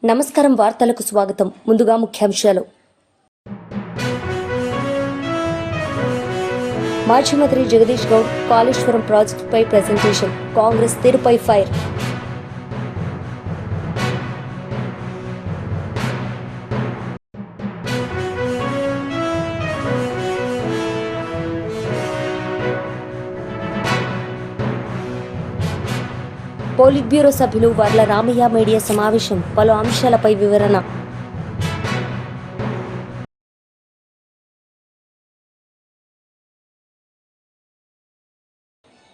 నమస్కారం వార్తలకు స్వాగతం. ముందుగా ముఖ్యాంశాలు. మాజీ మంత్రి జగదీష్ గౌడ్ కాళేశ్వరం ప్రాజెక్టుపై ప్రెజెంటేషన్. కాంగ్రెస్ తీరుపై ఫైర్. పోలిట్ బ్యూరో సభ్యులు వర్ల రామయ్య మీడియా సమావేశం. పలు అంశాలపై వివరణ.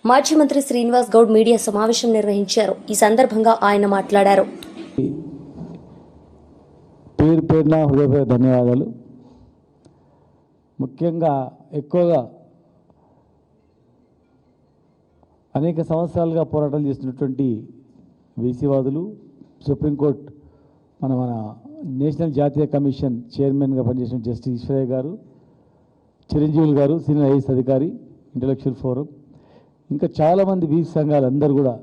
మాజీ మంత్రి శ్రీనివాస్ గౌడ్ మీడియా సమావేశం నిర్వహించారు. ఈ సందర్భంగా ఆయన మాట్లాడారు. పేరు పేరున హృదయపూర్వక ధన్యవాదాలు. ముఖ్యంగా ఎక్కువగా అనేక సంవత్సరాలుగా పోరాటాలు చేస్తున్నటువంటి బీసీవాదులు, సుప్రీంకోర్టు మన నేషనల్ జాతీయ కమిషన్ చైర్మన్గా పనిచేసిన జస్టిస్ ఈశ్వరయ్య గారు, చిరంజీవులు గారు, సీనియర్ ఐఏఎస్ అధికారి, ఇంటలెక్చువల్ ఫోరం, ఇంకా చాలామంది బీసీ సంఘాలు అందరూ కూడా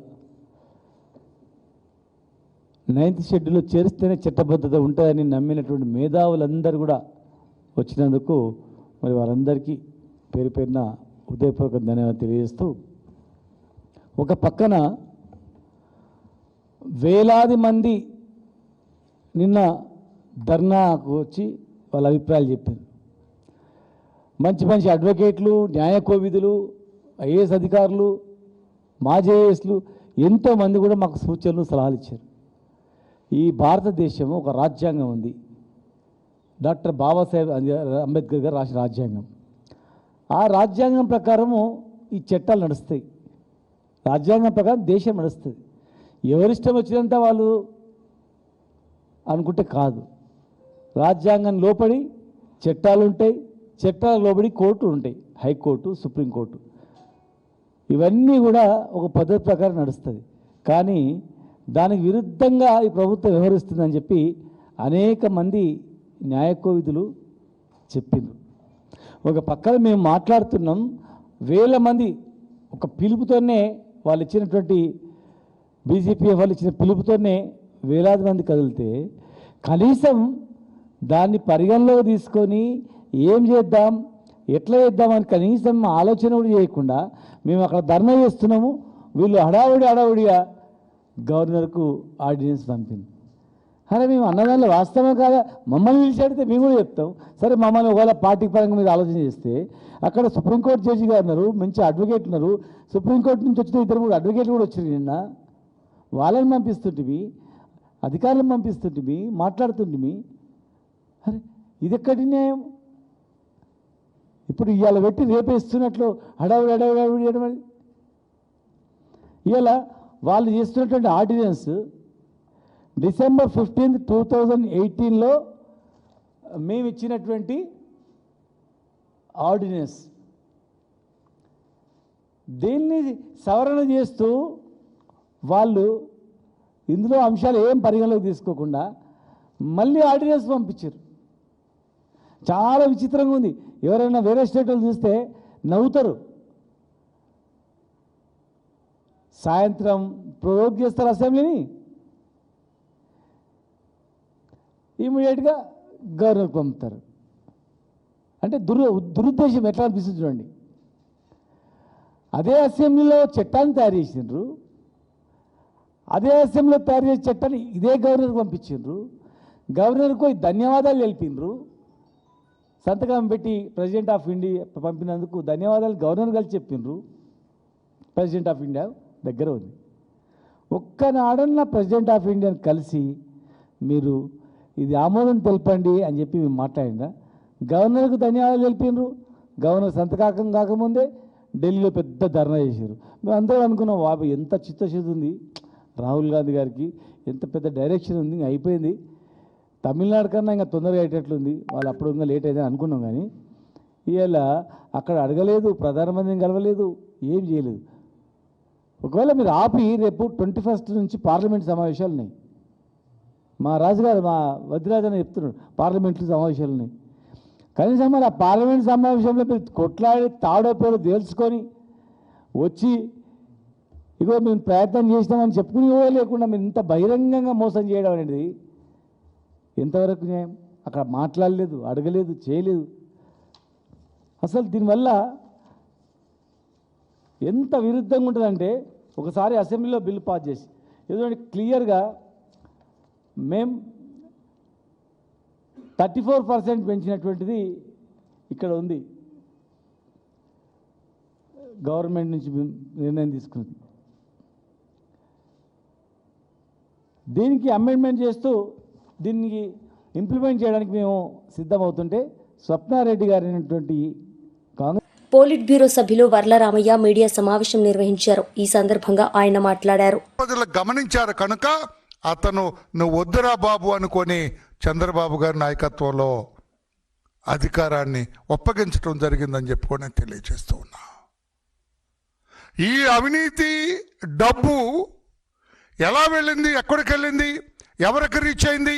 9th షెడ్యూల్లో చేరిస్తేనే చట్టబద్ధత ఉంటుందని నమ్మినటువంటి మేధావులందరూ కూడా వచ్చినందుకు మరి వారందరికీ పేరు పేరున హృదయపూర్వక ధన్యవాదాలు తెలియజేస్తూ, ఒక పక్కన వేలాది మంది నిన్న ధర్నాకు వచ్చి వాళ్ళ అభిప్రాయాలు చెప్పారు. మంచి మంచి అడ్వకేట్లు, న్యాయ కోవిదులు, ఐఏఎస్ అధికారులు, మాజీ ఐఏఎస్లు ఎంతోమంది కూడా మాకు సూచనలు, సలహాలు ఇచ్చారు. ఈ భారతదేశం ఒక రాజ్యాంగం ఉంది. డాక్టర్ బాబాసాహెబ్ అంబేద్కర్ గారు రాసిన రాజ్యాంగం. ఆ రాజ్యాంగం ప్రకారము ఈ చట్టాలు నడుస్తాయి. రాజ్యాంగం ప్రకారం దేశం నడుస్తుంది. ఎవరిష్టం వచ్చినంత వాళ్ళు అనుకుంటే కాదు. రాజ్యాంగం లోపడి చట్టాలు ఉంటాయి, చట్టాల లోబడి కోర్టులు ఉంటాయి, హైకోర్టు, సుప్రీంకోర్టు. ఇవన్నీ కూడా ఒక పద్ధతి ప్రకారం నడుస్తుంది. కానీ దానికి విరుద్ధంగా ఈ ప్రభుత్వం వ్యవహరిస్తుందని చెప్పి అనేక మంది న్యాయకోవిదులు చెప్పిండ్రు. ఒక పక్కన మేము మాట్లాడుతున్నాం, వేల మంది ఒక పిలుపుతోనే వాళ్ళు ఇచ్చినటువంటి బీజేపీఎఫ్ వాళ్ళు ఇచ్చిన పిలుపుతోనే వేలాది మంది కదిలితే కనీసం దాన్ని పరిగణలో తీసుకొని ఏం చేద్దాం, ఎట్లా చేద్దామని కనీసం ఆలోచన కూడా చేయకుండా మేము అక్కడ ధర్నా చేస్తున్నాము. వీళ్ళు హడావుడిగా గవర్నర్కు ఆర్డినెన్స్ పంపింది. అరే మేము అన్నదానిలో వాస్తవం కాదా? మమ్మల్ని పిలిచి అడిగితే మేము కూడా చెప్తాం. సరే మమ్మల్ని ఒకవేళ పార్టీ పరంగా మీద ఆలోచన చేస్తే అక్కడ సుప్రీంకోర్టు జడ్జి గారు ఉన్నారు, మంచి అడ్వకేట్ ఉన్నారు. సుప్రీంకోర్టు నుంచి వచ్చిన 2-3 అడ్వకేట్లు కూడా వచ్చారు. నిన్న వాళ్ళని పంపిస్తుంటివి, అధికారులను పంపిస్తుంటివి, మాట్లాడుతుంటివి. అరే ఇది ఎక్కడి న్యాయం? ఇప్పుడు ఇవాళ పెట్టి రేపేస్తున్నట్లు హడావుడి ఇవాళ వాళ్ళు చేస్తున్నటువంటి ఆర్డినెన్స్ December 15, 2018లో మేము ఇచ్చినటువంటి ఆర్డినెన్స్. దీన్ని సవరణ చేస్తూ వాళ్ళు ఇందులో అంశాలు ఏం పరిగణలోకి తీసుకోకుండా మళ్ళీ ఆర్డినెన్స్ పంపించారు. చాలా విచిత్రంగా ఉంది. ఎవరైనా వేరే స్టేట్లో చూస్తే నవ్వుతారు. సాయంత్రం ప్రొవోక్ చేస్తారు అసెంబ్లీని, ఇమీడియట్గా గవర్నర్కి పంపుతారు. అంటే దురుద్దేశం ఎట్లా అనిపిస్తుంది చూడండి. అదే అసెంబ్లీలో చట్టాన్ని తయారు చేసిండ్రు, అదే అసెంబ్లీలో తయారు చేసే చట్టాన్ని ఇదే గవర్నర్కి పంపించిండ్రు. గవర్నర్కు ధన్యవాదాలు తెలిపిండ్రు. సంతకం పెట్టి ప్రెసిడెంట్ ఆఫ్ ఇండియా పంపినందుకు ధన్యవాదాలు గవర్నర్ కలిసి చెప్పిండ్రు. ప్రెసిడెంట్ ఆఫ్ ఇండియా దగ్గర ఉంది. ఒక్కనాడన్న ప్రెసిడెంట్ ఆఫ్ ఇండియాని కలిసి మీరు ఇది ఆమోదం తెలపండి అని చెప్పి మేము మాట్లాడిందా? గవర్నర్కు ధన్యవాదాలు తెలిపినారు. గవర్నర్ సంతకాకం కాకముందే ఢిల్లీలో పెద్ద ధర్నా చేశారు. మేము అందరూ అనుకున్నాం, బాబు ఎంత చిత్తశుద్ధి ఉంది రాహుల్ గాంధీ గారికి, ఎంత పెద్ద డైరెక్షన్ ఉంది, అయిపోయింది. తమిళనాడు కన్నా ఇంకా తొందరగా అయ్యేటట్లుంది, వాళ్ళు అప్పుడు ఇంకా లేట్ అయిందని అనుకున్నాం. కానీ ఇవాళ అక్కడ అడగలేదు, ప్రధానమంత్రిని కలవలేదు, ఏం చేయలేదు. ఒకవేళ మీరు ఆపి రేపు 21 నుంచి పార్లమెంట్ సమావేశాలు ఉన్నాయి. మా రాజుగారు, మా వద్దిరాజు అని చెప్తున్నాడు, పార్లమెంట్లు సమావేశాలు ఉన్నాయి. కనీసం మరి ఆ పార్లమెంట్ సమావేశంలో మీరు కొట్లాడి తాడో పేరు తెలుసుకొని వచ్చి ఇగో మేము ప్రయత్నం చేసినామని చెప్పుకుని లేకుండా మీరు ఇంత బహిరంగంగా మోసం చేయడం అనేది ఎంతవరకు న్యాయం? అక్కడ మాట్లాడలేదు, అడగలేదు, చేయలేదు. అసలు దీనివల్ల ఎంత విరుద్ధంగా ఉంటుందంటే, ఒకసారి అసెంబ్లీలో బిల్లు పాస్ చేసి ఏదో క్లియర్గా మేం 34% పెంచినటువంటిది ఇక్కడ ఉంది, గవర్నమెంట్ నుంచి నిర్ణయం తీసుకుంది. దీనికి అమెండ్మెంట్ చేస్తూ దీనికి ఇంప్లిమెంట్ చేయడానికి మేము సిద్ధమవుతుంటే స్వప్నారెడ్డి గారు అయినటువంటి కాంగ్రెస్ పోలిట్ బ్యూరో సభ్యులు వర్లరామయ్య మీడియా సమావేశం నిర్వహించారు. ఈ సందర్భంగా ఆయన మాట్లాడారు. ప్రజలు గమనించారు కనుక అతను నువ్వు వద్దురా బాబు అనుకొని చంద్రబాబు గారి నాయకత్వంలో అధికారాన్ని ఒప్పగించడం జరిగిందని చెప్పుకొని తెలియజేస్తూ ఉన్నా. ఈ అవినీతి డబ్బు ఎలా వెళ్ళింది, ఎక్కడికి వెళ్ళింది, ఎవరికి రీచ్ అయింది?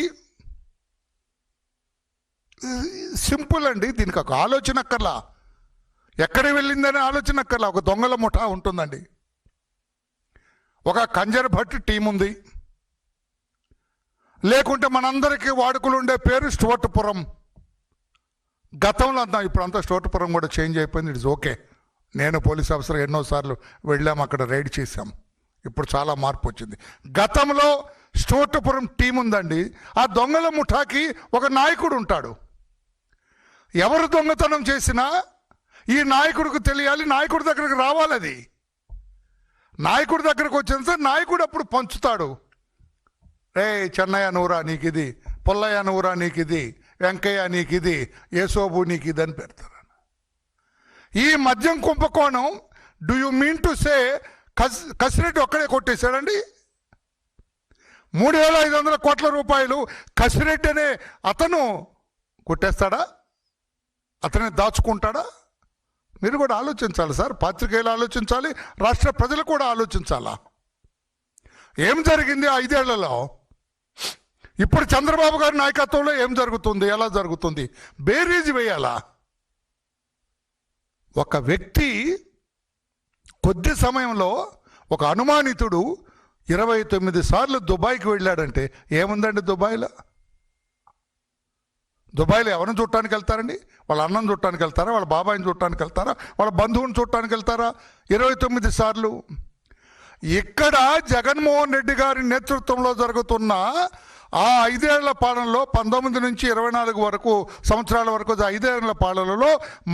సింపుల్ అండి. దీనికి ఒక ఆలోచన అక్కర్లా, ఎక్కడ వెళ్ళిందని ఆలోచన అక్కర్లా. ఒక దొంగల ముఠా ఉంటుందండి, ఒక కంజర్ భట్ టీం ఉంది, లేకుంటే మనందరికీ వాడుకలు ఉండే పేరు స్టోర్పురం. గతంలో అంతా, ఇప్పుడు అంతా స్టోర్పురం కూడా చేంజ్ అయిపోయింది. It's okay. నేను పోలీస్ ఆఫీసర్ ఎన్నోసార్లు వెళ్ళాము, అక్కడ రైడ్ చేశాం. ఇప్పుడు చాలా మార్పు వచ్చింది. గతంలో స్టోర్పురం టీం ఉందండి. ఆ దొంగల ముఠాకి ఒక నాయకుడు ఉంటాడు. ఎవరు దొంగతనం చేసినా ఈ నాయకుడికి తెలియాలి, నాయకుడి దగ్గరకు రావాలి. అది నాయకుడి దగ్గరకు వచ్చిన నాయకుడు అప్పుడు పంచుతాడు. రే చెన్నయ్య నూరా నీకు ఇది, పుల్లయ్య నూరా నీకు ఇది, వెంకయ్య నీకు ఇది, యేసోబు నీకు ఇది అని పెడతారు. ఈ మద్యం కుంభకోణం, do you mean to say Kasireddy ఒక్కడే కొట్టేశాడండి? 3,500 కోట్ల రూపాయలు కసిరెడ్డి అనే అతను కొట్టేస్తాడా? అతనే దాచుకుంటాడా? మీరు కూడా ఆలోచించాలి సార్. పాత్రికేయులు ఆలోచించాలి, రాష్ట్ర ప్రజలు కూడా ఆలోచించాలా. ఏం జరిగింది 5 ఏళ్లలో? ఇప్పుడు చంద్రబాబు గారి నాయకత్వంలో ఏం జరుగుతుంది, ఎలా జరుగుతుంది? బేరీజ్ వేయాలా. ఒక వ్యక్తి కొద్ది సమయంలో, ఒక అనుమానితుడు 29 సార్లు దుబాయ్కి వెళ్ళాడంటే ఏముందండి దుబాయ్లో? దుబాయ్లో ఎవరిని చూడటానికి వెళ్తారండి? వాళ్ళ అన్నం చూడటానికి వెళ్తారా? వాళ్ళ బాబాయిని చూడటానికి వెళ్తారా? వాళ్ళ బంధువుని చూడటానికి వెళ్తారా? 29 సార్లు. ఇక్కడ జగన్మోహన్ రెడ్డి గారి నేతృత్వంలో జరుగుతున్న ఆ 5 ఏళ్ల పాలనలో, 19 నుంచి 24 వరకు సంవత్సరాల వరకు 5 ఏళ్ల పాలనలో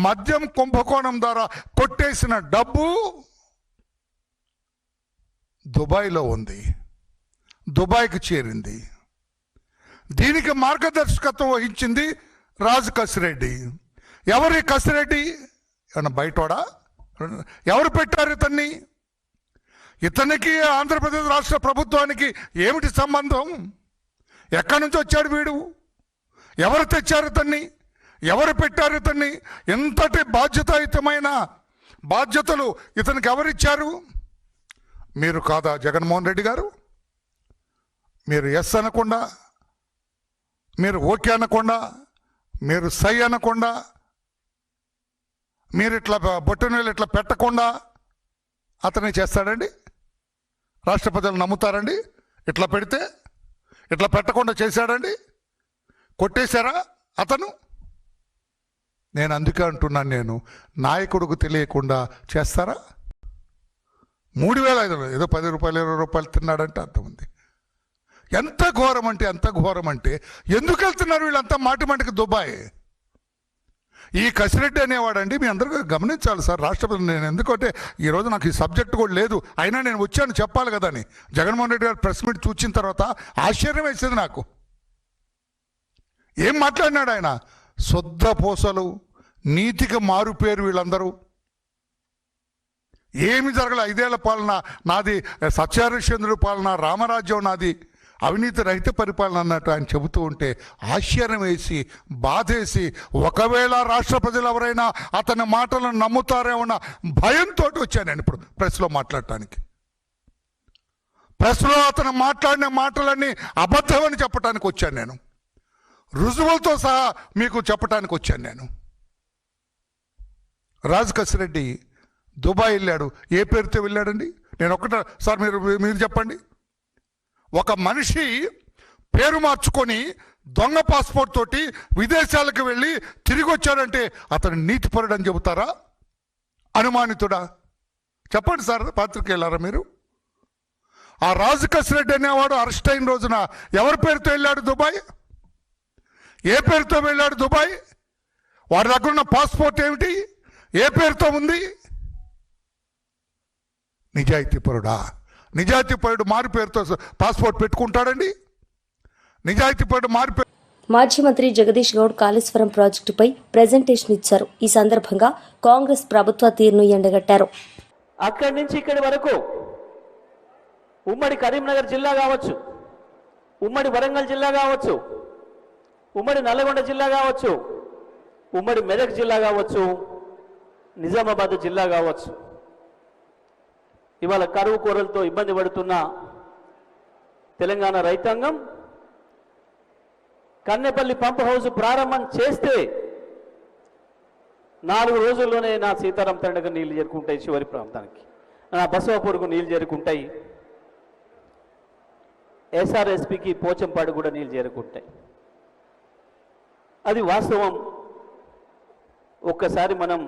మద్యం కుంభకోణం ద్వారా కొట్టేసిన డబ్బు దుబాయ్లో ఉంది, దుబాయ్కి చేరింది. దీనికి మార్గదర్శకత్వం వహించింది రాజు కసిరెడ్డి. ఎవరి కసిరెడ్డి? ఏమన్నా బయటోడా? ఎవరు పెట్టారు ఇతన్ని? ఇతనికి ఆంధ్రప్రదేశ్ రాష్ట్ర ప్రభుత్వానికి ఏమిటి సంబంధం? ఎక్కడి నుంచి వచ్చాడు వీడు? ఎవరు తెచ్చారు ఇతన్ని? ఎవరు పెట్టారు ఇతన్ని? ఎంతటి బాధ్యతాయుతమైన బాధ్యతలు ఇతనికి ఎవరిచ్చారు? మీరు కాదా జగన్మోహన్ రెడ్డి గారు? మీరు ఎస్ అనకుండా, మీరు ఓకే అనకుండా, మీరు సై అనకుండా, మీరు ఇట్లా బొట్టనీళ్ళు ఇట్లా పెట్టకుండా అతనే చేస్తాడండి? రాష్ట్ర ప్రజలు నమ్ముతారండి? ఇట్లా పెడితే, ఇట్లా పెట్టకుండా చేశాడండి? కొట్టేశారా అతను? నేను అందుకే అంటున్నాను, నేను నాయకుడికి తెలియకుండా చేస్తారా? 3,500 ఏదో 10 రూపాయలు 20 రూపాయలు తిన్నాడంటే అర్థం ఉంది. ఎంత ఘోరం అంటే ఎంత ఘోరం అంటే, ఎందుకు వెళ్తున్నారు వీళ్ళంతా మాటికి దుబాయ్? ఈ కసిరెడ్డి అనేవాడండి, మీ అందరూ గమనించాలి సార్. రాష్ట్రపతి, నేను ఎందుకంటే ఈరోజు నాకు ఈ సబ్జెక్ట్ కూడా లేదు, అయినా నేను వచ్చాను చెప్పాలి కదా అని. జగన్మోహన్ రెడ్డి గారు ప్రెస్ మీట్ చూసిన తర్వాత ఆశ్చర్యం వేసింది నాకు. ఏం మాట్లాడినాడు ఆయన? శుద్ధ పూసలు, నీతికి మారు పేరు వీళ్ళందరూ. ఏమి జరగలే. 5 ఏళ్ల పాలన నాది, సత్యహరిశ్చంద్రుడి పాలన, రామరాజ్యం నాది, అవినీతి రహిత పరిపాలన అన్నట్టు ఆయన చెబుతూ ఉంటే ఆశ్చర్యం వేసి, బాధేసి, ఒకవేళ రాష్ట్ర ప్రజలు ఎవరైనా అతని మాటలను నమ్ముతారేమన్న భయంతో వచ్చాను నేను ఇప్పుడు ప్రెస్లో మాట్లాడటానికి. ప్రెస్లో అతను మాట్లాడిన మాటలన్నీ అబద్ధమని చెప్పడానికి వచ్చాను నేను. రుజువులతో సహా మీకు చెప్పడానికి వచ్చాను నేను. రాజ్ కసిరెడ్డి దుబాయ్ వెళ్ళాడు. ఏ పేరుతో వెళ్ళాడండి? నేను ఒకట సార్, మీరు చెప్పండి. ఒక మనిషి పేరు మార్చుకొని దొంగ పాస్పోర్ట్ తోటి విదేశాలకు వెళ్ళి తిరిగి వచ్చాడంటే అతను నీతిపరుడు అని చెబుతారా? అనుమానితుడా? చెప్పండి సార్ పాత్రికేయులారా మీరు. ఆ రాజుకస్ రెడ్డి అనేవాడు అరెస్ట్ అయిన రోజున ఎవరి పేరుతో వెళ్ళాడు దుబాయ్? ఏ పేరుతో వెళ్ళాడు దుబాయ్? వాడి దగ్గర ఉన్న పాస్పోర్ట్ ఏమిటి? ఏ పేరుతో ఉంది? నిజాయితీపరుడా? నిజాయితీపరుడు మారు పేరుతో పాస్పోర్ట్ పెట్టుకుంటాడండి? నిజాయితీపరుడు మారు పేరు. మాజీ మంత్రి జగదీష్ గౌడ్ కాళేశ్వరం ప్రాజెక్టుపై ప్రెజెంటేషన్ ఇచ్చారు. ఈ సందర్భంగా కాంగ్రెస్ ప్రభుత్వ తీరును ఎండగట్టారు. అక్కడి నుంచి ఇక్కడి వరకు ఉమ్మడి కరీంనగర్ జిల్లా కావచ్చు, ఉమ్మడి వరంగల్ జిల్లా కావచ్చు, ఉమ్మడి నల్గొండ జిల్లా కావచ్చు, ఉమ్మడి మెదక్ జిల్లా కావచ్చు, నిజామాబాద్ జిల్లా కావచ్చు, ఇవాళ కరువు కూరలతో ఇబ్బంది పడుతున్న తెలంగాణ రైతాంగం కన్నెపల్లి పంప్ హౌస్ ప్రారంభం చేస్తే 4 రోజుల్లోనే నా సీతారాం తండకు నీళ్లు చేరుకుంటాయి, చివరి ప్రాంతానికి నా బసవపూర్కు నీళ్లు చేరుకుంటాయి, ఎస్ఆర్ఎస్పికి పోచంపాడు కూడా నీళ్లు చేరుకుంటాయి. అది వాస్తవం. ఒక్కసారి మనం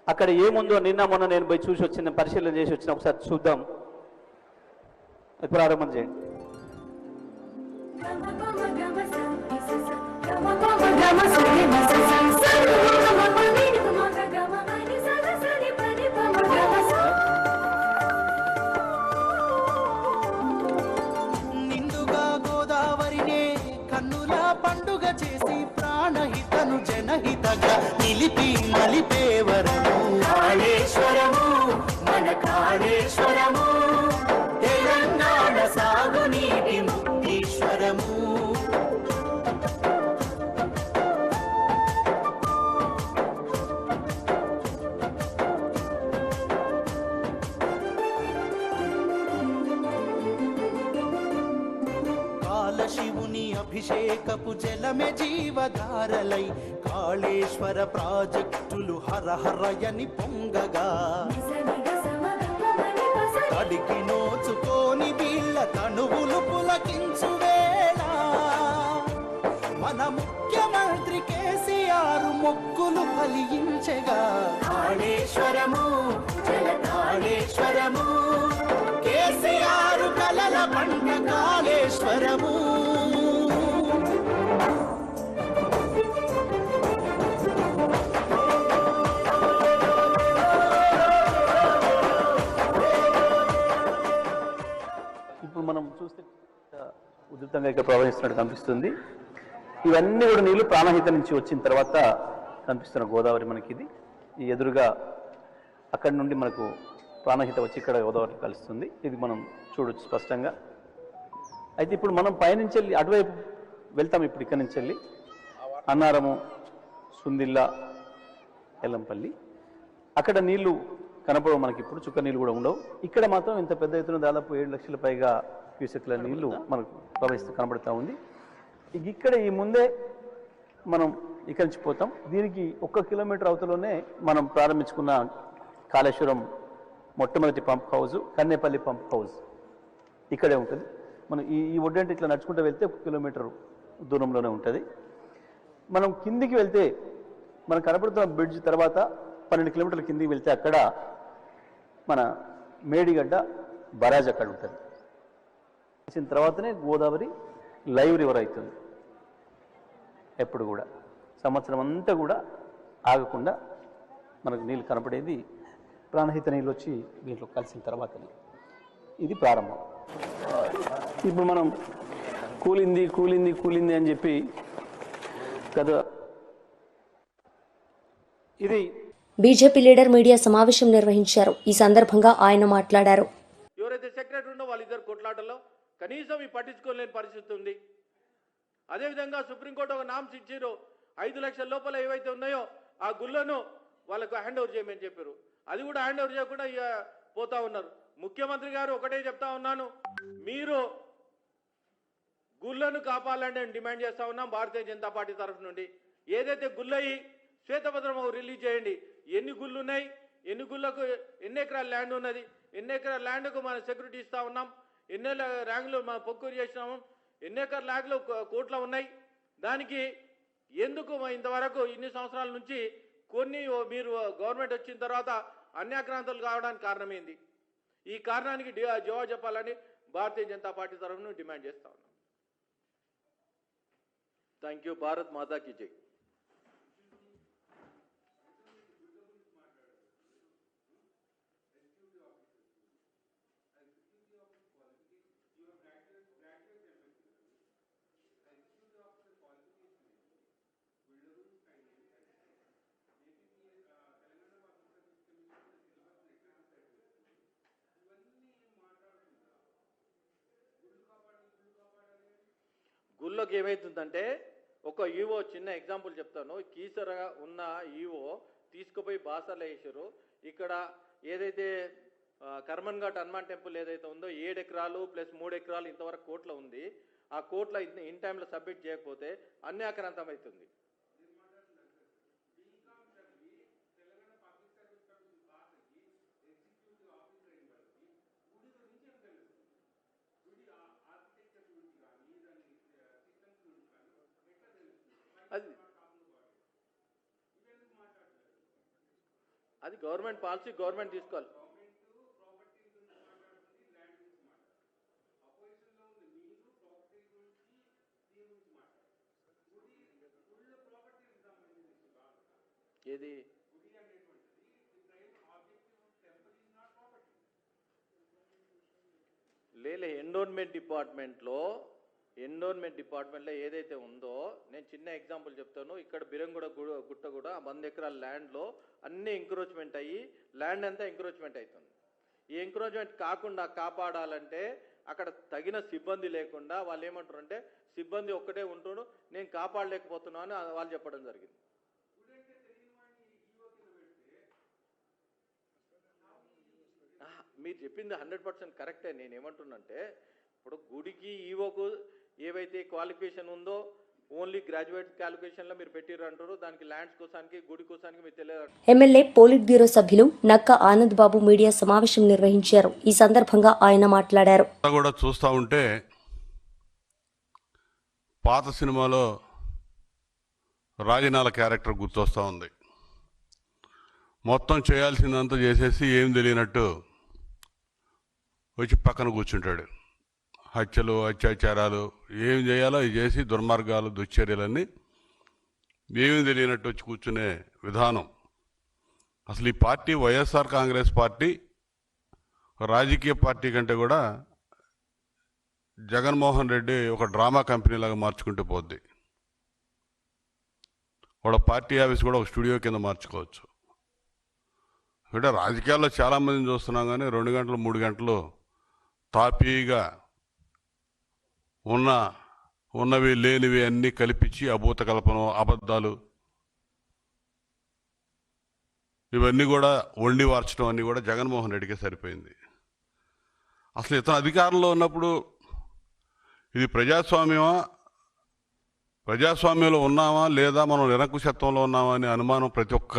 అక్కడ ఏముందో నిన్న మొన్న నేను పోయి చూసి వచ్చిన, పరిశీలన చేసి వచ్చిన, ఒకసారి చూద్దాం. ప్రారంభం చేయండి. నిండుగా గోదావరినే కన్నుల పండుగ చేసి ప్రాణహితను జనహితగా నిలిపి నలిపేవరము కాళేశ్వరము, మన కాళేశ్వరము, తెలంగాణ సాగునీటి ముక్తీశ్వరము. శివుని అభిషేకపు జలమే జీవధారలై కాళేశ్వర ప్రాజెక్టులు హరహరయని పొంగగా తడికి నోచుకోని వీళ్ళ తనువులు పులకించు వేళ మన ముఖ్యమంత్రి కేసీఆర్ మొక్కులు ఫలించగా కాళేశ్వరము, జల కాళేశ్వరము, కేసీఆర్ కలల పంట కాళేశ్వరము. ఇప్పుడు మనం చూస్తే ఉధృతంగా ఇక్కడ ప్రవహిస్తున్నట్టు కనిపిస్తుంది. ఇవన్నీ కూడా నీళ్లు ప్రాణహిత నుంచి వచ్చిన తర్వాత కనిపిస్తున్న గోదావరి మనకి ఇది. ఈ ఎదురుగా అక్కడి నుండి మనకు ప్రాణహిత వచ్చి ఇక్కడ గోదావరి కలుస్తుంది. ఇది మనం చూడొచ్చు స్పష్టంగా. అయితే ఇప్పుడు మనం పైనుంచి వెళ్ళి అటువైపు వెళ్తాం. ఇప్పుడు ఇక్కడి నుంచి వెళ్ళి అన్నారము, సుందిల్లా, ఎల్లంపల్లి అక్కడ నీళ్లు కనపడవు మనకి. ఇప్పుడు చుక్క నీళ్ళు కూడా ఉండవు. ఇక్కడ మాత్రం ఇంత పెద్ద ఎత్తున దాదాపు 7 లక్షల పైగా క్యూసెక్ల నీళ్లు మనకు ప్రవహిస్తూ కనబడుతూ ఉంది. ఇక్కడ ఈ ముందే మనం ఇక్కడి నుంచి పోతాం. దీనికి 1 కిలోమీటర్ అవతలోనే మనం ప్రారంభించుకున్న కాళేశ్వరం మొట్టమొదటి pump house, Kannepalli pump house ఇక్కడే ఉంటుంది. మనం ఈ ఒడ్డంటే ఇట్లా నడుచుకుంటూ వెళ్తే 1 కిలోమీటర్ దూరంలోనే ఉంటుంది. మనం కిందికి వెళ్తే మనం కనపడుతున్న బ్రిడ్జ్ తర్వాత 12 కిలోమీటర్ల కిందికి వెళ్తే అక్కడ మన మేడిగడ్డ బరాజ్ అక్కడ ఉంటుంది. వచ్చిన తర్వాతనే గోదావరి లైవ్ రివర్ అవుతుంది. ఎప్పుడు కూడా సంవత్సరం అంతా కూడా ఆగకుండా మనకు నీళ్ళు కనపడేది ప్రాణహిత నీళ్ళు వచ్చి దీంట్లో కలిసిన తర్వాతనే. ఇది ప్రారంభం. ఇప్పుడు మనం కూలింది కూలింది కూలింది అని చెప్పి కదా. ఇది బీజేపీ లీడర్ మీడియా సమావేశం నిర్వహించారు. ఈ సందర్భంగా ఆయన మాట్లాడారు. ఎవరైతే సెక్రటరీ ఉన్నో వాళ్ళిద్దరు కొట్లాటల్లో కనీసం ఈ పట్టించుకోలేని పరిస్థితి ఉంది. అదేవిధంగా సుప్రీంకోర్టు ఒక నామ్స్ ఇచ్చారు, 5 లక్షల లోపల ఏవైతే ఉన్నాయో ఆ గుళ్ళను వాళ్ళకు హ్యాండ్ ఓవర్ చేయమని చెప్పారు. అది కూడా హ్యాండ్ ఓవర్ చేయకుండా పోతా ఉన్నారు. ముఖ్యమంత్రి గారు ఒకటే చెప్తా ఉన్నాను, మీరు గుళ్ళను కాపాడాలని డిమాండ్ చేస్తా ఉన్నాం భారతీయ జనతా పార్టీ తరఫు నుండి. ఏదైతే గుళ్ళయి శ్వేతపత్రం రిలీజ్ చేయండి. ఎన్ని గుళ్ళు ఉన్నాయి, ఎన్ని గుళ్ళకు ఎన్ని ఎకరాల ల్యాండ్ ఉన్నది, ఎన్ని ఎకరాల ల్యాండ్కు మనం సెక్యూరిటీ ఇస్తా ఉన్నాం, ఎన్ని ర్యాంకులు మనం పొక్కూరు చేసినాము, ఎన్ని ఎకర్ ల్యాగ్లు కోట్ల ఉన్నాయి. దానికి ఎందుకు ఇంతవరకు ఇన్ని సంవత్సరాల నుంచి కొన్ని మీరు గవర్నమెంట్ వచ్చిన తర్వాత అన్యాక్రాంతులు కావడానికి కారణమైంది. ఈ కారణానికి జవాబు చెప్పాలని భారతీయ జనతా పార్టీ తరఫున డిమాండ్ చేస్తా ఉన్నాం. Thank you. భారత్ మాతా కీ జై. గుళ్ళోకి ఏమవుతుందంటే ఒక ఈవో చిన్న ఎగ్జాంపుల్ చెప్తాను. కీసరగా ఉన్న ఈవో తీసుకుపోయి బాసర్లో వేసారు. ఇక్కడ ఏదైతే కర్మన్ ఘాట్ హనుమాన్ టెంపుల్ ఏదైతే ఉందో 7 ఎకరాలు ప్లస్ 3 ఎకరాలు ఇంతవరకు కోట్ల ఉంది. ఆ కోట్ల ఇన్ టైంలో సబ్మిట్ చేయకపోతే అన్యాక్రాంతం అవుతుంది. అది గవర్నమెంట్ పాలసీ, గవర్నమెంట్ తీసుకోవాలి. ఏది లేలే ఎండోన్మెంట్ డిపార్ట్మెంట్లో ఏదైతే ఉందో, నేను చిన్న ఎగ్జాంపుల్ చెప్తాను. ఇక్కడ బిరంగూడ గుట్ట కూడా 100 ఎకరాల ల్యాండ్లో అన్ని ఎంక్రోచ్మెంట్ అయ్యి ల్యాండ్ అంతా ఎంక్రోచ్మెంట్ అవుతుంది. ఈ ఎంక్రోచ్మెంట్ కాకుండా కాపాడాలంటే అక్కడ తగిన సిబ్బంది లేకుండా వాళ్ళు ఏమంటారంటే సిబ్బంది ఒక్కటే ఉంటున్నాడు, నేను కాపాడలేకపోతున్నాను అని వాళ్ళు చెప్పడం జరిగింది. మీరు చెప్పింది 100% కరెక్టే. నేను ఏమంటున్నంటే ఇప్పుడు గుడికి ఈవోకు ఏవైతే క్వాలిఫికేషన్ ఉందో ఓన్లీ గ్రాడ్యుయేట్ క్వాలిఫికేషన్లో మీరు పెట్టిర్రు అంటారు. దానికి ల్యాండ్స్ కోసానికి గుడి కోసానికి మీరు తెలియదు. ఎమ్మెల్యే పోలిట్ బ్యూరో సభ్యులు నక్క ఆనంద్ బాబు మీడియా సమావేశం నిర్వహించారు. ఈ సందర్భంగా ఆయన మాట్లాడారు. కూడా చూస్తూ ఉంటే పాత సినిమాలో రాజనాల క్యారెక్టర్ గుర్తొస్తూ ఉంది. మొత్తం చేయాల్సిందంతా చేసేసి ఏం తెలియనట్టు వచ్చి పక్కన కూర్చుంటాడు. హత్యలు, అత్యాచారాలు ఏం చేయాలో అవి చేసి దుర్మార్గాలు, దుశ్చర్యలన్నీ ఏమీ తెలియనట్టు వచ్చి కూర్చునే విధానం. అసలు ఈ పార్టీ వైఎస్ఆర్ కాంగ్రెస్ పార్టీ రాజకీయ పార్టీ కంటే కూడా జగన్మోహన్ రెడ్డి ఒక డ్రామా కంపెనీలాగా మార్చుకుంటూ పోద్ది. వాళ్ళ పార్టీ ఆఫీస్ కూడా ఒక స్టూడియో కింద మార్చుకోవచ్చు. అంటే రాజకీయాల్లో చాలామందిని చూస్తున్నాం, కానీ 2 గంటలు 3 గంటలు తాపీగా ఉన్నవి లేనివి అన్నీ కల్పించి అభూత కల్పన, అబద్ధాలు ఇవన్నీ కూడా వండి వార్చడం అన్నీ కూడా జగన్మోహన్ రెడ్డికే సరిపోయింది. అసలు ఇతను అధికారంలో ఉన్నప్పుడు ఇది ప్రజాస్వామ్యంలో ఉన్నామా లేదా మనం నిరంకుశత్వంలో ఉన్నామా అనే అనుమానం ప్రతి ఒక్క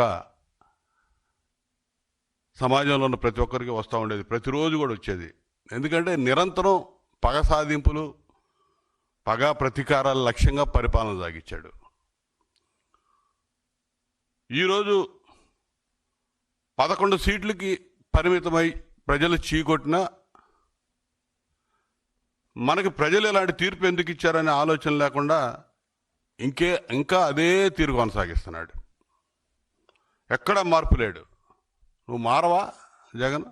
సమాజంలో ఉన్న ప్రతి ఒక్కరికి వస్తూ ఉండేది, ప్రతిరోజు కూడా వచ్చేది. ఎందుకంటే నిరంతరం పగ సాధింపులు, పగ ప్రతీకారాల లక్ష్యంగా పరిపాలన సాగించాడు. ఈరోజు 11 సీట్లకి పరిమితమై ప్రజలు చీకొట్టినా మనకి ప్రజలు ఎలాంటి తీర్పు ఎందుకు ఇచ్చారనే ఆలోచన లేకుండా ఇంకా అదే తీరు కొనసాగిస్తున్నాడు. ఎక్కడ మార్పు లేడు. నువ్వు మారవా జగన్?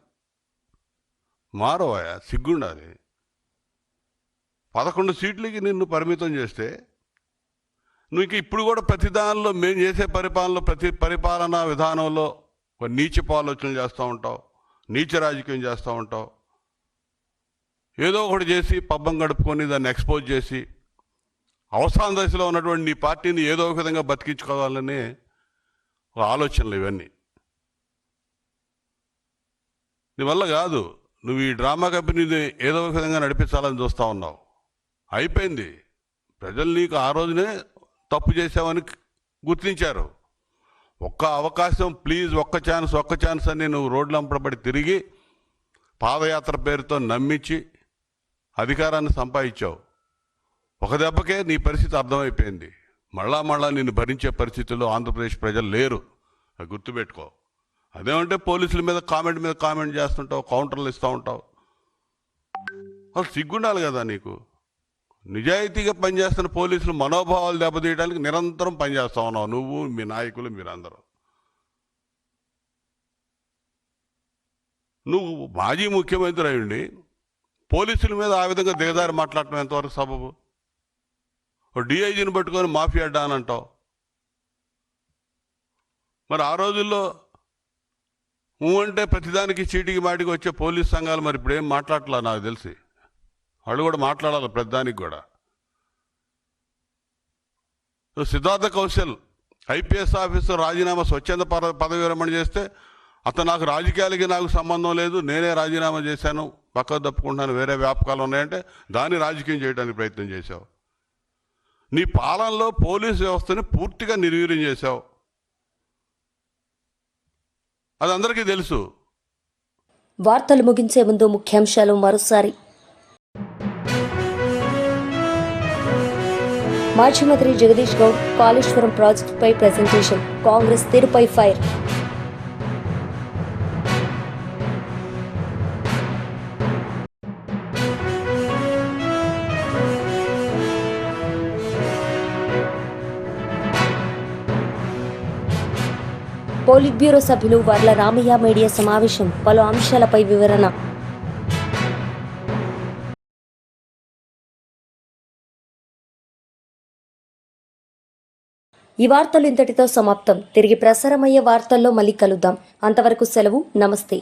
మారవా? సిగ్గుండాలి. 11 సీట్లకి నిన్ను పరిమితం చేస్తే నువ్వు ఇంక ఇప్పుడు కూడా ప్రతి దానిలో మేము చేసే పరిపాలనలో ప్రతి పరిపాలనా విధానంలో నీచపు ఆలోచనలు చేస్తూ ఉంటావు, నీచ రాజకీయం చేస్తూ ఉంటావు. ఏదో ఒకటి చేసి పబ్బం గడుపుకొని దాన్ని ఎక్స్పోజ్ చేసి అవసాన దశలో ఉన్నటువంటి నీ పార్టీని ఏదో ఒక విధంగా బతికించుకోవాలనే ఆలోచనలు ఇవన్నీ. నీ వల్ల కాదు. నువ్వు ఈ డ్రామా కంపెనీని ఏదో ఒక విధంగా నడిపించాలని చూస్తూ ఉన్నావు. అయిపోయింది. ప్రజలు నీకు ఆ రోజునే తప్పు చేసావని గుర్తించారు. ఒక్క అవకాశం ప్లీజ్, ఒక్క ఛాన్స్ అని నువ్వు రోడ్లు అంపడబడి తిరిగి పాదయాత్ర పేరుతో నమ్మించి అధికారాన్ని సంపాదించావు. ఒక దెబ్బకే నీ పరిస్థితి అర్థమైపోయింది. మళ్ళా నిన్ను భరించే పరిస్థితుల్లో ఆంధ్రప్రదేశ్ ప్రజలు లేరు, అది గుర్తుపెట్టుకో. అదేమంటే పోలీసుల మీద కామెంట్ చేస్తుంటావు, కౌంటర్లు ఇస్తూ ఉంటావు. అసలు సిగ్గుండాలి కదా నీకు. నిజాయితీగా పనిచేస్తున్న పోలీసులు మనోభావాలు దెబ్బతీయడానికి నిరంతరం పనిచేస్తూ ఉన్నావు నువ్వు, మీ నాయకులు, మీరందరూ. నువ్వు మాజీ ముఖ్యమంత్రి అయ్యండి పోలీసుల మీద ఆ విధంగా దిగజారి మాట్లాడటం ఎంతవరకు సబబు? డిఐజీని పట్టుకొని మాఫియా అడ్డా అని అంటావు. మరి ఆ రోజుల్లో అంటే ప్రతిదానికి చీటికి మాటికి వచ్చే పోలీస్ సంఘాలు మరి ఇప్పుడు ఏం మాట్లాడట్లా నాకు తెలిసి. వాళ్ళు కూడా మాట్లాడాలి ప్రతిదానికి కూడా. సిద్ధార్థ కౌశల్ ఐపీఎస్ ఆఫీసర్ రాజీనామా స్వచ్ఛంద పదవి విరమణ చేస్తే అతను నాకు రాజకీయాలకి నాకు సంబంధం లేదు, నేనే రాజీనామా చేశాను, పక్కకు తప్పుకుంటున్నాను, వేరే వ్యాపకాలు ఉన్నాయంటే దాన్ని రాజకీయం చేయడానికి ప్రయత్నం చేశావు. నీ పాలనలో పోలీసు వ్యవస్థని పూర్తిగా నిర్వీర్యం చేశావు, అది అందరికీ తెలుసు. వార్తలు ముగించే ముందు ముఖ్యాంశాలు మరోసారి. మాజీ మంత్రి జగదీష్ గౌడ్ కాళేశ్వరం ప్రాజెక్టుపై ప్రెజెంటేషన్, కాంగ్రెస్ తీరుపై ఫైర్. పోలిట్ బ్యూరో సభ్యులు వర్ల రామయ్య మీడియా సమావేశం, పలు అంశాలపై వివరణ. ఈ వార్తలు ఇంతటితో సమాప్తం. తిరిగి ప్రసారమయ్యే వార్తల్లో మళ్ళీ కలుద్దాం. అంతవరకు సెలవు, నమస్తే.